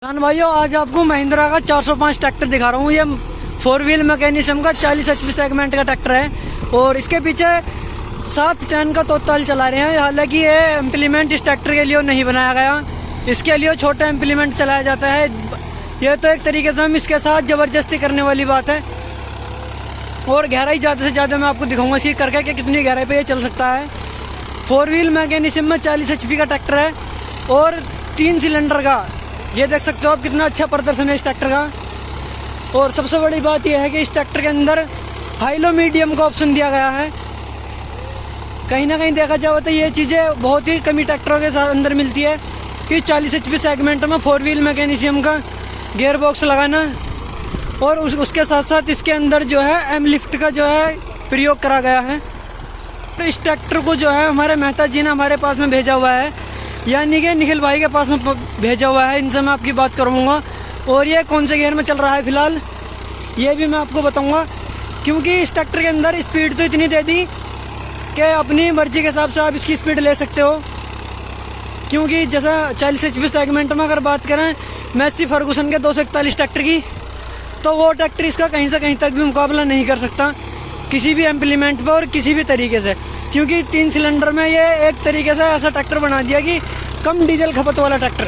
किसान भाइयों, आज आपको महिंद्रा का 405 ट्रैक्टर दिखा रहा हूँ। ये 4 व्हील मैकेनिज्म का 40 HP सेगमेंट का ट्रैक्टर है और इसके पीछे 7 टन का तोताल चला रहे हैं। हालांकि ये इम्प्लीमेंट इस ट्रैक्टर के लिए नहीं बनाया गया, इसके लिए छोटा इम्प्लीमेंट चलाया जाता है। ये तो एक तरीके से हम इसके साथ ज़बरदस्ती करने वाली बात है। और गहराई ज़्यादा से ज़्यादा मैं आपको दिखाऊंगा सीख करके कि कितनी गहराई पे ये चल सकता है। 4 व्हील मैकेनिज्म में 40 HP का ट्रैक्टर है और 3 सिलेंडर का। ये देख सकते हो आप कितना अच्छा प्रदर्शन है इस ट्रैक्टर का। और सबसे बड़ी बात यह है कि इस ट्रैक्टर के अंदर हाई लो मीडियम का ऑप्शन दिया गया है। कहीं ना कहीं देखा जाए तो ये चीज़ें बहुत ही कमी ट्रैक्टरों के साथ अंदर मिलती है कि 40 HP सेगमेंट में 4 व्हील मैकेनिज्म का गियर बॉक्स लगाना और उसके साथ साथ इसके अंदर जो है एम लिफ्ट का जो है प्रयोग करा गया है। तो इस ट्रैक्टर को जो है हमारे मेहता जी ने हमारे पास में भेजा हुआ है, यानी कि निखिल भाई के पास में भेजा हुआ है। इनसे मैं आपकी बात करूँगा और ये कौन से गियर में चल रहा है फिलहाल ये भी मैं आपको बताऊँगा, क्योंकि इस ट्रैक्टर के अंदर स्पीड तो इतनी दे दी कि अपनी मर्जी के हिसाब से आप इसकी स्पीड ले सकते हो। क्योंकि जैसा 40 HP सेगमेंट में अगर बात करें मैसी फर्गूसन के 241 ट्रैक्टर की, तो वो ट्रैक्टर इसका कहीं से कहीं तक भी मुकाबला नहीं कर सकता किसी भी इम्प्लीमेंट पर और किसी भी तरीके से। क्योंकि 3 सिलेंडर में ये एक तरीके से ऐसा ट्रैक्टर बना दिया कि कम डीजल खपत वाला ट्रैक्टर।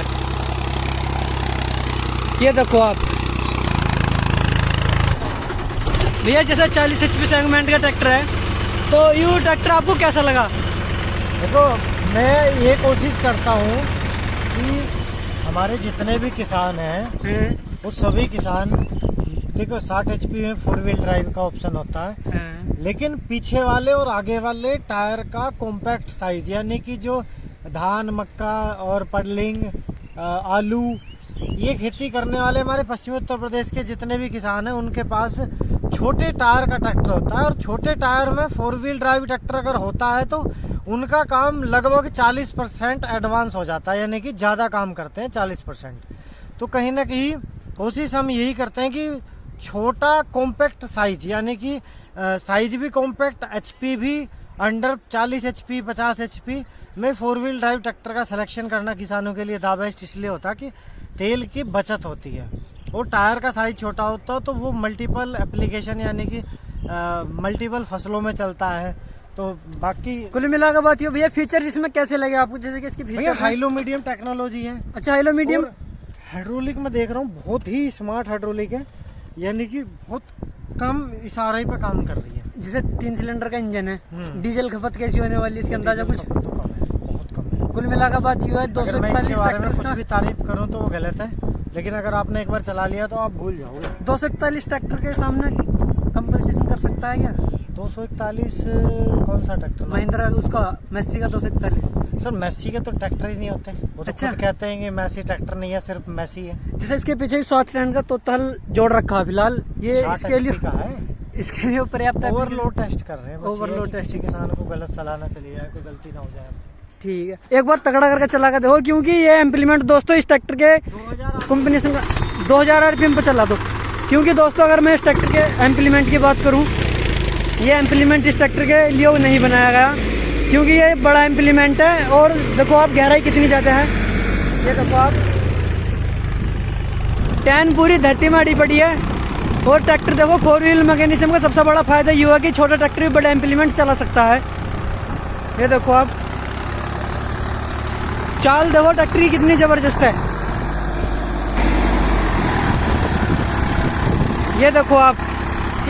ये देखो आप भैया, जैसा 40 HP सेगमेंट का ट्रैक्टर है, तो ये ट्रैक्टर आपको कैसा लगा? देखो, मैं ये कोशिश करता हूँ कि हमारे जितने भी किसान हैं वो सभी किसान, देखो 60 HP में 4 व्हील ड्राइव का ऑप्शन होता है, लेकिन पीछे वाले और आगे वाले टायर का कॉम्पैक्ट साइज, यानी कि जो धान, मक्का और पडलिंग, आलू, ये खेती करने वाले हमारे पश्चिमी उत्तर प्रदेश के जितने भी किसान हैं उनके पास छोटे टायर का ट्रैक्टर होता है। और छोटे टायर में 4 व्हील ड्राइव ट्रैक्टर अगर होता है तो उनका काम लगभग 40% एडवांस हो जाता है, यानी कि ज़्यादा काम करते हैं 40%। तो कहीं ना कहीं कोशिश हम यही करते हैं कि छोटा कॉम्पैक्ट साइज, यानी कि साइज भी कॉम्पैक्ट, HP भी अंडर 40 HP 50 HP में 4 व्हील ड्राइव ट्रैक्टर का सिलेक्शन करना किसानों के लिए द बेस्ट इसलिए होता है कि तेल की बचत होती है और टायर का साइज छोटा होता है तो वो मल्टीपल एप्लीकेशन, यानी कि मल्टीपल फसलों में चलता है। तो बाकी कुल मिलाकर बात ये भैया, फीचर्स इसमें कैसे लगे आपको? जैसे कि इसकी feature high low medium technology है। अच्छा, हाई लो मीडियम। हाइड्रोलिक में देख रहा हूँ बहुत ही स्मार्ट हाइड्रोलिक है, यानी कि बहुत कम इशारे पे काम कर रही है। जैसे 3 सिलेंडर का इंजन है, डीजल खपत कैसी होने वाली इसके अंदाजा कुछ? तो कम है, बहुत कम है। कुल मिलाकर बात ये है 241 के बारे में कुछ भी तारीफ करूं तो वो गलत है, लेकिन अगर आपने एक बार चला लिया तो आप भूल जाओगे। 241 ट्रैक्टर के सामने कंपटीशन कर सकता है क्या? 241 कौन सा ट्रैक्टर? महिंद्रा उसका मैसी का 241। सर मैसी के तो ट्रैक्टर ही नहीं होते, वो तो अच्छा। खुद कहते हैं कि मैसी ट्रैक्टर नहीं है, सिर्फ मैसी है। जैसे इसके पीछे 7 टन का तोताल जोड़ रखा है फिलहाल, ये इसके लिए का है, इसके लिए पर्याप्त है। ओवरलोड टेस्ट कर रहे हैं, ओवरलोड टेस्ट, किसान को गलत चलाना चली जाए, कोई गलती ना हो जाए। ठीक है, एक बार तगड़ा करके चला कर देखो, क्योंकि ये इम्प्लीमेंट दोस्तों इस ट्रैक्टर के कॉम्बिनेशन का 2000 RPM पे चला दो। क्योंकि दोस्तों अगर मैं इस ट्रैक्टर के इम्प्लीमेंट की बात करूं, ये इम्प्लीमेंट इस ट्रैक्टर के लिए नहीं बनाया गया, क्योंकि ये बड़ा इम्प्लीमेंट है। और देखो आप गहराई कितनी ज़्यादा है, ये देखो आप, टैन पूरी धरती में अड़ी पड़ी है। और ट्रैक्टर देखो 4 व्हील मैकेनिज्म का सबसे बड़ा फायदा ये हुआ कि छोटा ट्रैक्टर भी बड़ा इम्प्लीमेंट चला सकता है। ये देखो आप, चाल देखो ट्रैक्टर की कितनी जबरदस्त है। ये देखो आप,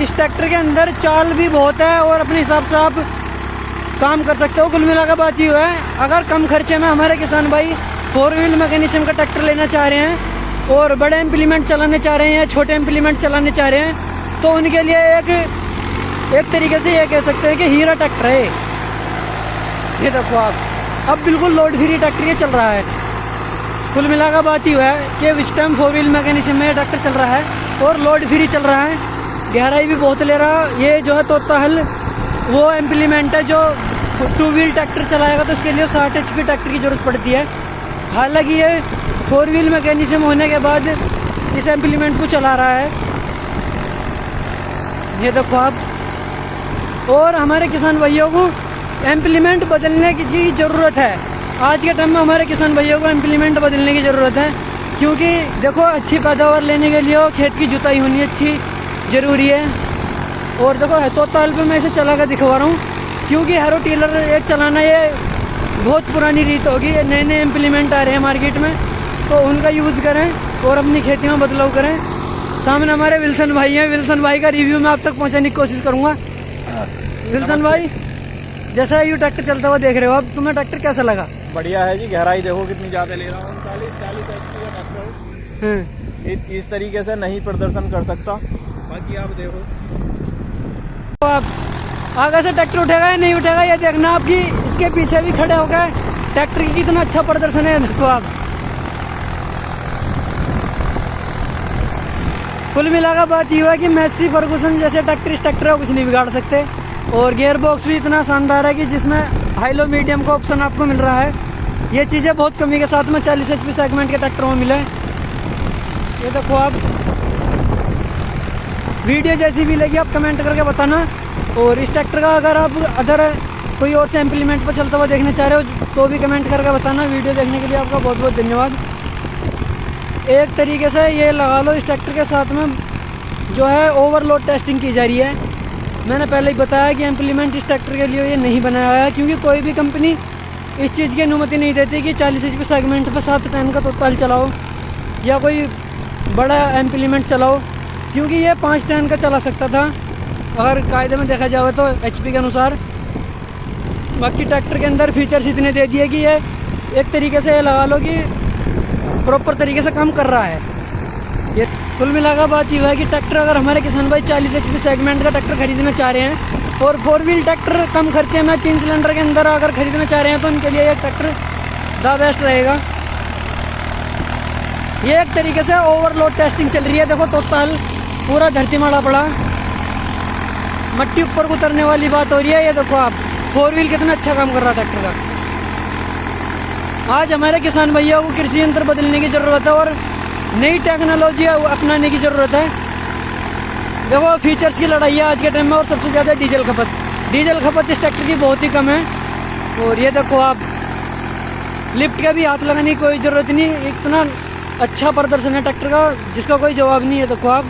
इस ट्रैक्टर के अंदर चाल भी बहुत है और अपने हिसाब से आप काम कर सकते हो। कुल मिलाकर बात ये है, अगर कम खर्चे में हमारे किसान भाई 4 व्हील मैकेनिज्म का ट्रैक्टर लेना चाह रहे हैं और बड़े इम्प्लीमेंट चलाने चाह रहे हैं या छोटे इम्प्लीमेंट चलाने चाह रहे हैं, तो उनके लिए एक तरीके से ये कह सकते हैं कि हीरा ट्रैक्टर है। ये देखो आप, अब बिल्कुल लोड फ्री ट्रैक्टर ये चल रहा है। कुल मिलाकर बात ही है कि इस टाइम 4 व्हील मैकेनिज्म में ट्रैक्टर चल रहा है और लोड फ्री चल रहा है, गहराई भी बहुत ले रहा है। ये जो है तोताहल वो इम्प्लीमेंट है जो 2 व्हील ट्रैक्टर चलाएगा तो उसके लिए 60 HP ट्रैक्टर की जरूरत पड़ती है। हालांकि ये 4 व्हील मैकेनिज्म होने के बाद इस इम्प्लीमेंट को चला रहा है। ये देखो आप, और हमारे किसान भाइयों को इम्प्लीमेंट बदलने की ज़रूरत है। आज के टाइम में हमारे किसान भाइयों को इम्प्लीमेंट बदलने की ज़रूरत है, क्योंकि देखो अच्छी पैदावार लेने के लिए खेत की जुताई होनी अच्छी ज़रूरी है। और देखो तोताल पे मैं इसे चला कर दिखवा रहा हूँ, क्योंकि हैरो टीलर एक चलाना ये बहुत पुरानी रीत होगी। नए नए इम्प्लीमेंट आ रहे हैं मार्केट में, तो उनका यूज़ करें और अपनी खेती में बदलाव करें। सामने हमारे विल्सन भाई हैं, विल्सन भाई का रिव्यू मैं आप तक पहुँचाने की कोशिश करूँगा। विल्सन भाई, जैसा ये ट्रैक्टर चलता हुआ देख रहे हो, अब तुम्हें ट्रैक्टर कैसा लगा? बढ़िया है जी, गहराई देखो कितनी ज्यादा ले रहा हूँ, 39-40 HP का ट्रैक्टर इस तरीके से नहीं प्रदर्शन कर सकता। बाकी आप देखो, तो आप आगे से ट्रैक्टर उठेगा या नहीं उठेगा ये देखना आपकी। इसके पीछे भी खड़े हो गए, ट्रैक्टर की कितना अच्छा प्रदर्शन है देखो आप। कुल मिलाकर बात ये हुआ कि मैसी फर्गुसन जैसे ट्रैक्टर इस ट्रैक्टर को कुछ नहीं बिगाड़ सकते। और गियर बॉक्स भी इतना शानदार है कि जिसमें हाई लो मीडियम का ऑप्शन आपको मिल रहा है। ये चीज़ें बहुत कमी के साथ में 40 HP सेगमेंट के ट्रैक्टर में मिले। ये देखो आप, वीडियो जैसी भी लगी आप कमेंट करके बताना। और इस ट्रैक्टर का अगर आप अदर कोई और से इम्प्लीमेंट पर चलता हुआ देखना चाह रहे हो तो भी कमेंट करके बताना। वीडियो देखने के लिए आपका बहुत बहुत धन्यवाद। एक तरीके से ये लगा लो, इस ट्रैक्टर के साथ में जो है ओवरलोड टेस्टिंग की जा रही है। मैंने पहले ही बताया कि इम्प्लीमेंट इस ट्रैक्टर के लिए ये नहीं बनाया हुआ है, क्योंकि कोई भी कंपनी इस चीज़ की अनुमति नहीं देती कि 40 HP सेगमेंट पर 7 टन का तोताल चलाओ या कोई बड़ा इम्प्लीमेंट चलाओ, क्योंकि ये 5 टन का चला सकता था अगर कायदे में देखा जाए तो HP के अनुसार। बाकी ट्रैक्टर के अंदर फीचर्स इतने दे दिए कि ये एक तरीके से ये लगा लो कि प्रॉपर तरीके से काम कर रहा है। ये कुल मिलाकर बात ये है कि ट्रैक्टर अगर हमारे किसान भाई 40 HP सेगमेंट का ट्रैक्टर खरीदना चाह रहे हैं और 4 व्हील ट्रैक्टर कम खर्चे में 3 सिलेंडर के अंदर अगर खरीदना चाह रहे हैं तो उनके लिए ये ट्रैक्टर द बेस्ट रहेगा। ये एक तरीके से ओवरलोड टेस्टिंग चल रही है। देखो तोताल पूरा धरती माड़ा पड़ा, मट्टी ऊपर को उतरने वाली बात हो रही है। ये देखो आप 4 व्हील कितना अच्छा काम कर रहा है ट्रैक्टर का। आज हमारे किसान भैया को कृषि यंत्र बदलने की ज़रूरत है और नई टेक्नोलॉजी अपनाने की ज़रूरत है। देखो फीचर्स की लड़ाई है आज के टाइम में, और सबसे ज़्यादा डीजल खपत इस ट्रैक्टर की बहुत ही कम है। और ये देखो आप, लिफ्ट का भी हाथ लगाने की कोई ज़रूरत नहीं, इतना अच्छा प्रदर्शन है ट्रैक्टर का जिसका कोई जवाब नहीं है। देखो आप